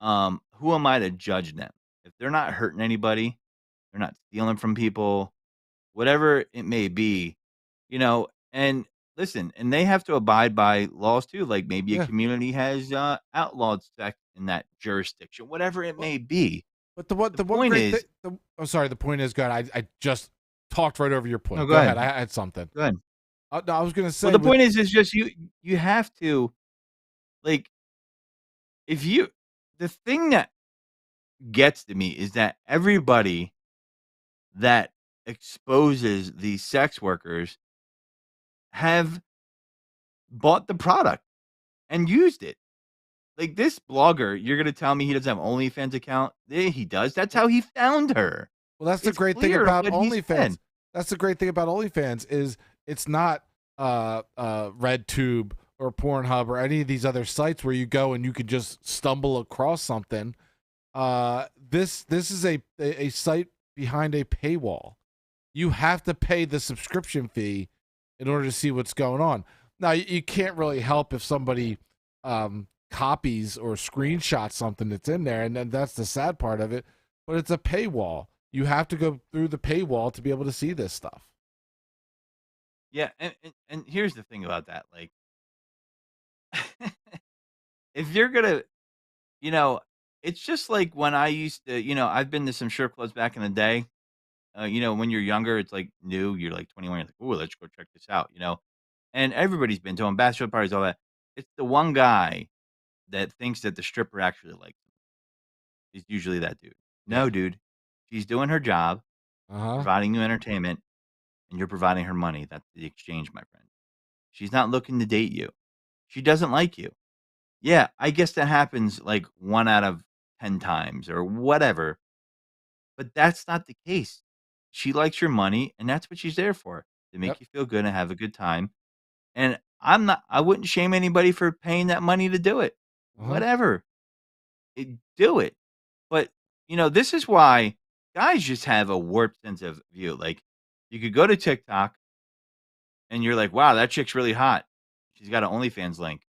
Who am I to judge them? If they're not hurting anybody, they're not stealing from people, whatever it may be, and listen, and they have to abide by laws too. Like maybe a community has outlawed sex in that jurisdiction, whatever it may be. But the point is, I'm sorry. The point is, God, I just talked right over your point. No, go ahead. I had something. Go ahead. No, I was going to say. Well, the point is just you have to, like, the thing that gets to me is that everybody that exposes these sex workers have bought the product and used it. Like this blogger, you're gonna tell me he doesn't have OnlyFans account? Yeah, he does. That's how he found her. Well, that's the great thing about OnlyFans. That's the great thing about OnlyFans is it's not RedTube or Pornhub or any of these other sites where you go and you can just stumble across something. This is a site behind a paywall. You have to pay the subscription fee in order to see what's going on. Now, you can't really help if somebody copies or screenshots something that's in there, and then that's the sad part of it. But it's a paywall. You have to go through the paywall to be able to see this stuff. Yeah, and here's the thing about that. Like, if you're gonna, it's just like when I used to, I've been to some strip clubs back in the day. When you're younger, it's like new. You're like 21. You're like, oh, let's go check this out. And everybody's been to them, bachelor parties, all that. It's the one guy that thinks that the stripper actually likes him. He's usually that dude. No, dude. She's doing her job, providing you entertainment, and you're providing her money. That's the exchange, my friend. She's not looking to date you. She doesn't like you. Yeah, I guess that happens like 1 out of 10 times or whatever. But that's not the case. She likes your money, and that's what she's there for, to make you feel good and have a good time. And I wouldn't shame anybody for paying that money to do it. Whatever. Do it. But, this is why guys just have a warped sense of view. Like, you could go to TikTok and you're like, wow, that chick's really hot. She's got an OnlyFans link.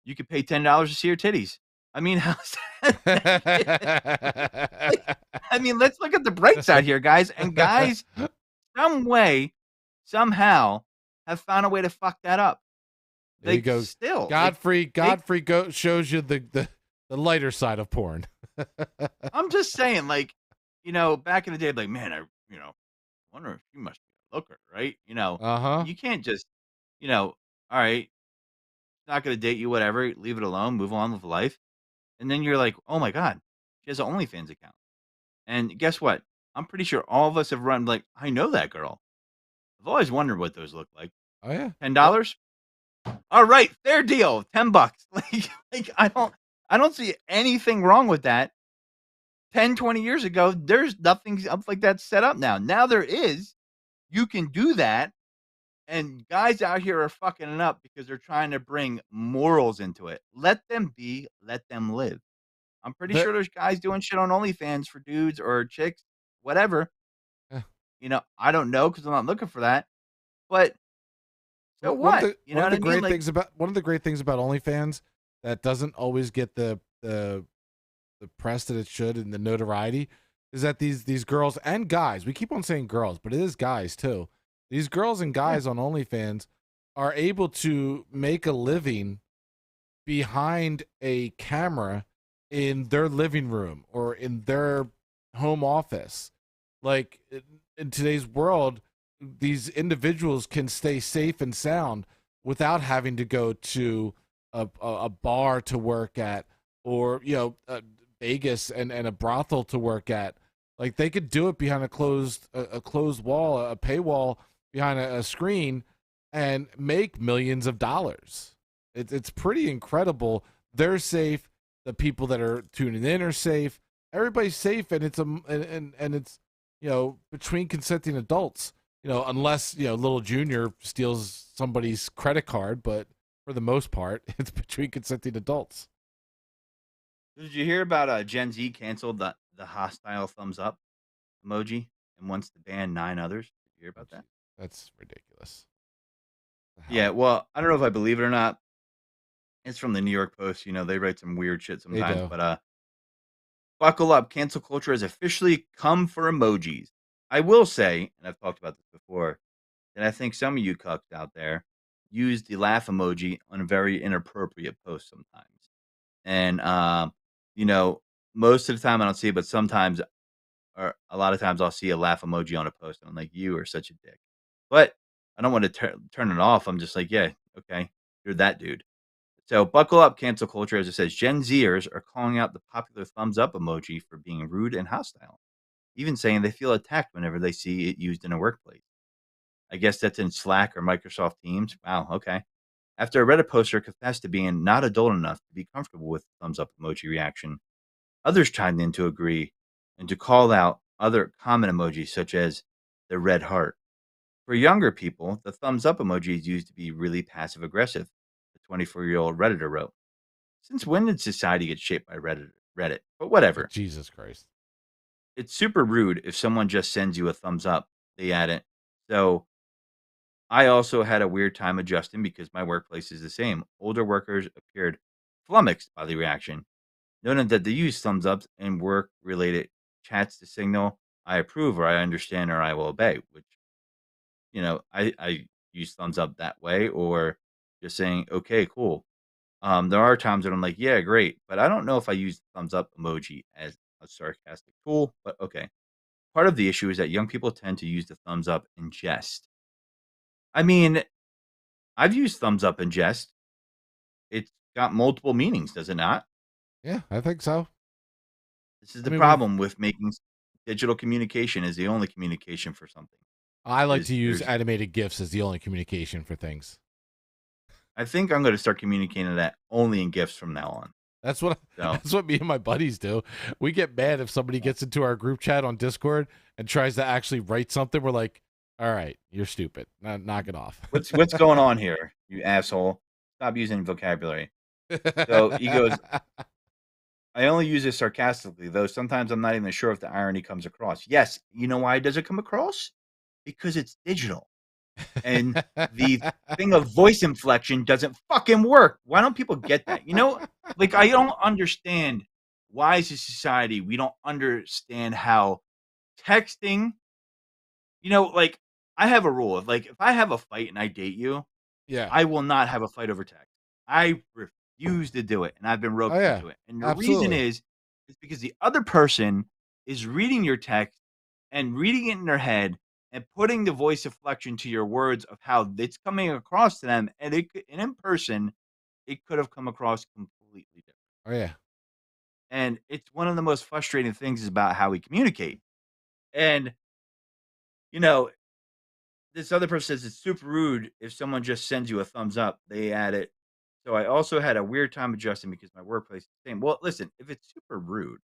You could pay $10 to see her titties. I mean, how's that? I mean, let's look at the bright side here, guys. And guys, some way, somehow, have found a way to fuck that up. There you go. Still, Godfrey shows you the lighter side of porn. I'm just saying, like, back in the day, like, man, I wonder if she must be a looker, right? You can't just, all right, not going to date you, whatever, leave it alone, move on with life. And then you're like, oh my God, she has an OnlyFans account. And guess what? I'm pretty sure all of us have run, like, I know that girl. I've always wondered what those look like. Oh, yeah. $10? All right, fair deal. $10. Like I I don't see anything wrong with that. 10, 20 years ago, there's nothing up like that set up now. Now there is. You can do that, and guys out here are fucking it up because they're trying to bring morals into it. Let them be, let them live. I'm pretty sure there's guys doing shit on OnlyFans for dudes or chicks, whatever. Yeah. You know, I don't know because I'm not looking for that. But so one what? Of the, one of the great things about OnlyFans that doesn't always get the press that it should and the notoriety is that these girls and guys, we keep on saying girls, but it is guys too. These girls and guys on OnlyFans are able to make a living behind a camera in their living room or in their home office. Like in today's world, these individuals can stay safe and sound without having to go to a bar to work at, or Vegas and a brothel to work at. Like they could do it behind a closed wall, a paywall behind a screen, and make millions of dollars. It's pretty incredible. They're safe. The people that are tuning in are safe. Everybody's safe, and it's it's between consenting adults. Unless little Junior steals somebody's credit card, but for the most part, it's between consenting adults. Did you hear about Gen Z canceled the hostile thumbs up emoji and wants to ban 9 others? Did you hear about that? That's ridiculous. Yeah, well, I don't know if I believe it or not. It's from the New York Post. They write some weird shit sometimes, but buckle up. Cancel culture has officially come for emojis. I will say, and I've talked about this before, that I think some of you cucks out there use the laugh emoji on a very inappropriate post sometimes. And most of the time I don't see it, but sometimes or a lot of times I'll see a laugh emoji on a post, and I'm like, "You are such a dick." But I don't want to turn it off. I'm just like, "Yeah, okay, you're that dude." So buckle up, cancel culture. As it says, Gen Zers are calling out the popular thumbs up emoji for being rude and hostile, even saying they feel attacked whenever they see it used in a workplace. I guess that's in Slack or Microsoft Teams. Wow, okay. After a Reddit poster confessed to being not adult enough to be comfortable with the thumbs up emoji reaction, others chimed in to agree and to call out other common emojis such as the red heart. For younger people, the thumbs up emoji is used to be really passive aggressive, the 24-year-old Redditor wrote. Since when did society get shaped by Reddit? But whatever. Jesus Christ. It's super rude if someone just sends you a thumbs up. They add it. So I also had a weird time adjusting because my workplace is the same. Older workers appeared flummoxed by the reaction, noting that they use thumbs ups in work related chats to signal I approve or I understand or I will obey, which, I use thumbs up that way or just saying, okay, cool. There are times that I'm like, yeah, great. But I don't know if I use the thumbs up emoji as a sarcastic tool, but okay. Part of the issue is that young people tend to use the thumbs up in jest. I mean, I've used thumbs up in jest. It's got multiple meanings, does it not? Yeah, I think so. This is the problem with making digital communication is the only communication for something. I like to use animated GIFs as the only communication for things. I think I'm going to start communicating that only in GIFs from now on. That's what me and my buddies do. We get mad if somebody gets into our group chat on Discord and tries to actually write something. We're like, all right, you're stupid. Knock it off. What's going on here, you asshole? Stop using vocabulary. So he goes, I only use this sarcastically, though sometimes I'm not even sure if the irony comes across. Yes, you know why does it come across? Because it's digital. And the thing of voice inflection doesn't fucking work. Why don't people get that? Like I don't understand why as a society we don't understand how texting, like I have a rule of like if I have a fight and I date you, yeah, I will not have a fight over text. I refuse to do it, and I've been roped into it. And the reason is because the other person is reading your text and reading it in their head and putting the voice inflection to your words of how it's coming across to them, and in person, it could have come across completely different. Oh yeah, and it's one of the most frustrating things is about how we communicate. And this other person says it's super rude if someone just sends you a thumbs up. They add it. So I also had a weird time adjusting because my workplace is the same. Well, listen, if it's super rude,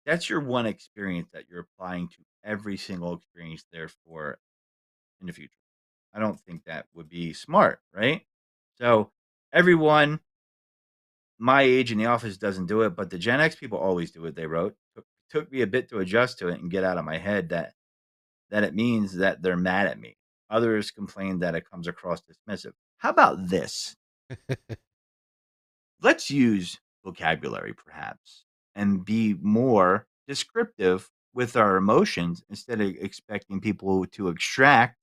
that's your one experience that you're applying to every single experience, therefore, in the future. I don't think that would be smart, right? So everyone my age in the office doesn't do it, but the Gen X people always do what they wrote. Took me a bit to adjust to it and get out of my head that it means that they're mad at me. Others complain that it comes across dismissive. How about this? Let's use vocabulary, perhaps, and be more descriptive with our emotions instead of expecting people to extract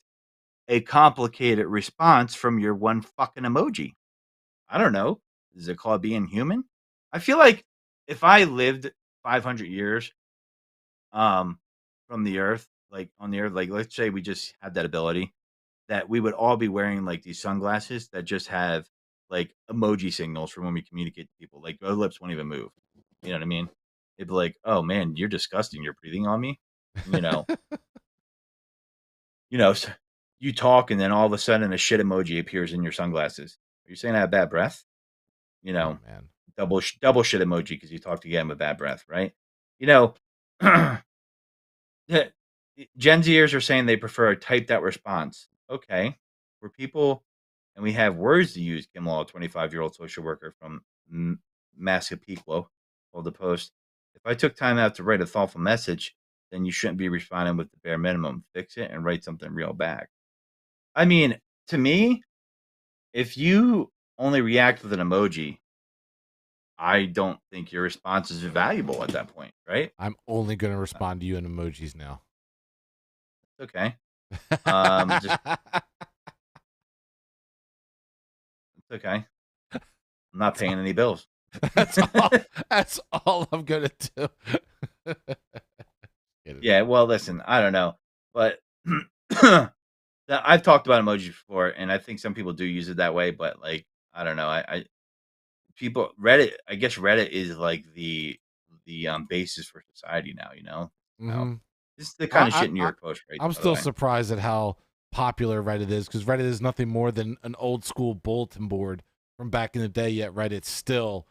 a complicated response from your one fucking emoji. I don't know. Is it called being human? I feel like if I lived 500 years from the earth, like on the earth, like let's say we just had that ability, that we would all be wearing like these sunglasses that just have like emoji signals for when we communicate to people. Like our lips won't even move. You know what I mean? It'd be like, oh man, you're disgusting. You're breathing on me. You know, so you talk and then all of a sudden a shit emoji appears in your sunglasses. Are you saying I have bad breath? You know, man. double shit emoji because you talked again with bad breath, right? You know, Gen Zers are saying they prefer a typed out response. Okay, we're people, and we have words to use. Kim Law, 25-year-old social worker from Massapequa, told the Post. If I took time out to write a thoughtful message, then you shouldn't be responding with the bare minimum. Fix it and write something real back. I mean, to me, if you only react with an emoji, I don't think your response is valuable at that point, right? I'm only going to respond to you in emojis now. Okay. It's okay. I'm not paying any bills. That's all I'm gonna do. Yeah, well, listen, I don't know, but I've talked about emojis before, and I think some people do use it that way. But like, I don't know, I people Reddit. I guess Reddit is like the basis for society now. Mm-hmm. This is the kind of shit New York Post writes. I'm still surprised at how popular Reddit is, because Reddit is nothing more than an old school bulletin board from back in the day. Yet Reddit still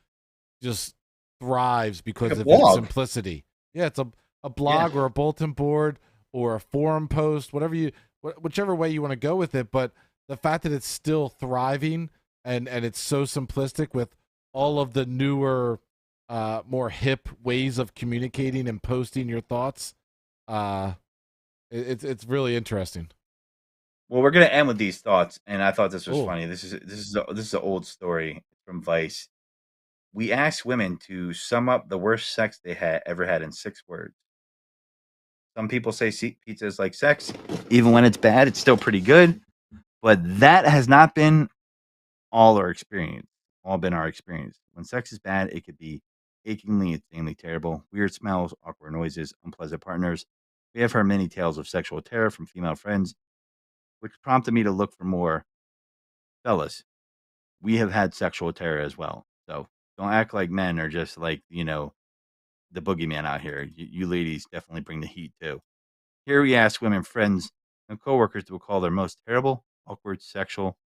just thrives because of its simplicity. Yeah, it's a blog or a bulletin board or a forum post, whichever way you want to go with it. But the fact that it's still thriving and it's so simplistic with all of the newer, more hip ways of communicating and posting your thoughts, it's really interesting. Well, we're gonna end with these thoughts, and I thought this was funny. This is an old story from Vice. We asked women to sum up the worst sex they ever had in 6 words. Some people say pizza is like sex. Even when it's bad, it's still pretty good. But that has not been all our experience. All been our experience. When sex is bad, it could be achingly, insanely terrible. Weird smells, awkward noises, unpleasant partners. We have heard many tales of sexual terror from female friends, which prompted me to look for more. Fellas, we have had sexual terror as well. So don't act like men are just like, the boogeyman out here. You ladies definitely bring the heat too. Here we ask women, friends, and coworkers to recall their most terrible, awkward sexual,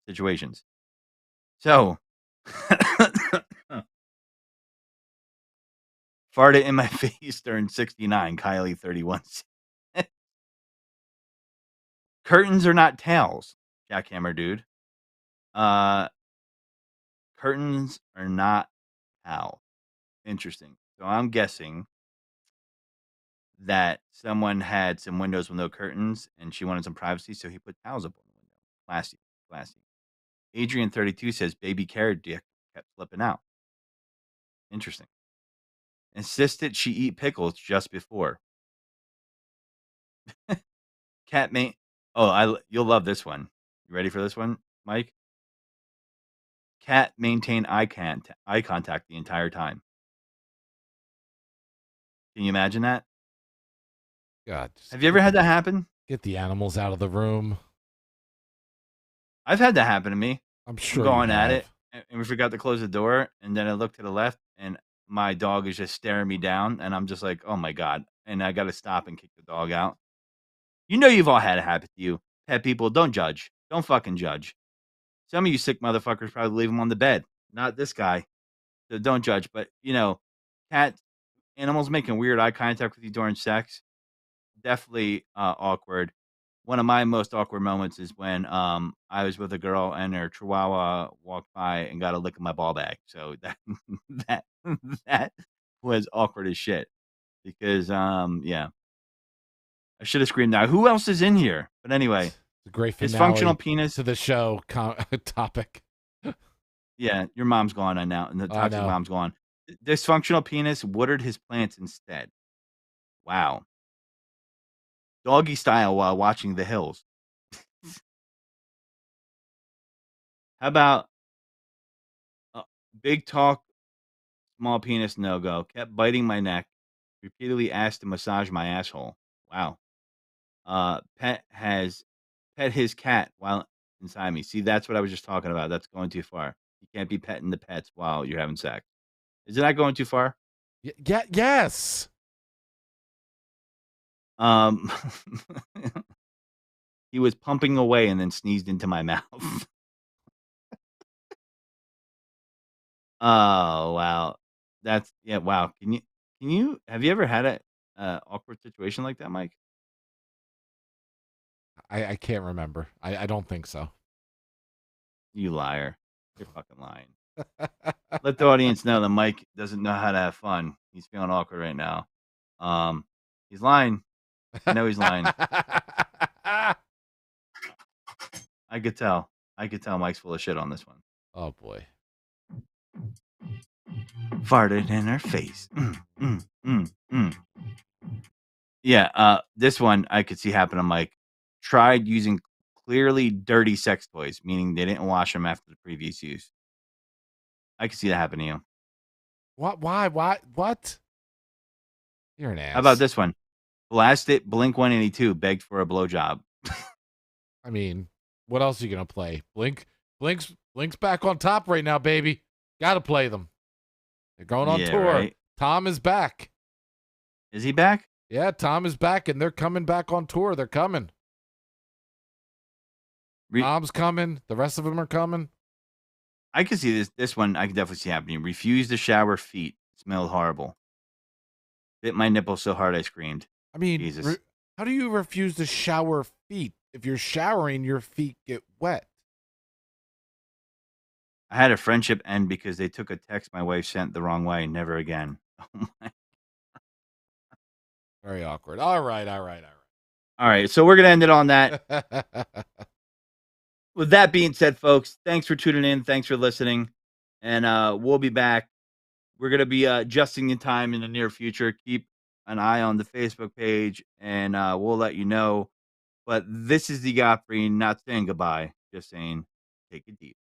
situations. So, farted in my face during 69, Kylie 31. Curtains are not towels, Jackhammer dude. Curtains are not towel. Interesting. So I'm guessing that someone had some windows with no curtains and she wanted some privacy, so he put towels up on the window. Classy, classy. Adrian 32 says baby carrot dick kept flipping out. Interesting. Insisted she eat pickles just before. Cat mate. You'll love this one. You ready for this one, Mike? Cat maintained eye contact the entire time. Can you imagine that? God. Have you ever had that happen? Get the animals out of the room. I've had that happen to me. I'm sure. Going at it, and we forgot to close the door, and then I look to the left, and my dog is just staring me down, and I'm just like, oh my God. And I got to stop and kick the dog out. You've all had it happen to you. Pet people, don't judge. Don't fucking judge. Some of you sick motherfuckers probably leave them on the bed. Not this guy. So don't judge. But, animals making weird eye contact with you during sex, definitely awkward. One of my most awkward moments is when I was with a girl and her chihuahua walked by and got a lick of my ball bag. So that that was awkward as shit. Because yeah. I should have screamed out, "Who else is in here?" But anyway, the great dysfunctional penis to the show topic. Yeah, your mom's gone now, and the toxic mom's gone. Dysfunctional penis watered his plants instead. Wow. Doggy style while watching The Hills. How about big talk, small penis no go? Kept biting my neck. Repeatedly asked to massage my asshole. Wow. Pet his cat while inside me. See, that's what I was just talking about. That's going too far. You can't be petting the pets while you're having sex. Is it not going too far? Yes. He was pumping away and then sneezed into my mouth. Oh, wow. Wow. Have you ever had a awkward situation like that, Mike? I can't remember. I don't think so. You liar. You're fucking lying. Let the audience know that Mike doesn't know how to have fun. He's feeling awkward right now. He's lying. I know he's lying. I could tell. Mike's full of shit on this one. Oh boy. Farted in her face. Yeah, this one I could see happen to Mike. Tried using clearly dirty sex toys, meaning they didn't wash them after the previous use. I could see that happen to you. What? Why? What? You're an ass. How about this one? Blast It, Blink 182 begged for a blowjob. I mean, what else are you gonna play? Blink's back on top right now, baby. Gotta play them. They're going on tour. Right. Tom is back. Is he back? Yeah, Tom is back, and they're coming back on tour. They're coming. Tom's coming. The rest of them are coming. I can see this one. I can definitely see happening. Refuse to shower feet. Smelled horrible. Bit my nipple so hard I screamed. I mean, how do you refuse to shower feet? If you're showering, your feet get wet. I had a friendship end because they took a text my wife sent the wrong way. Never again. Oh my. Very awkward. All right. All right. So we're going to end it on that. With that being said, folks, thanks for tuning in. Thanks for listening. And we'll be back. We're going to be adjusting the time in the near future. Keep an eye on the Facebook page, and we'll let you know. But this is the Godfrey, not saying goodbye, just saying take it deep.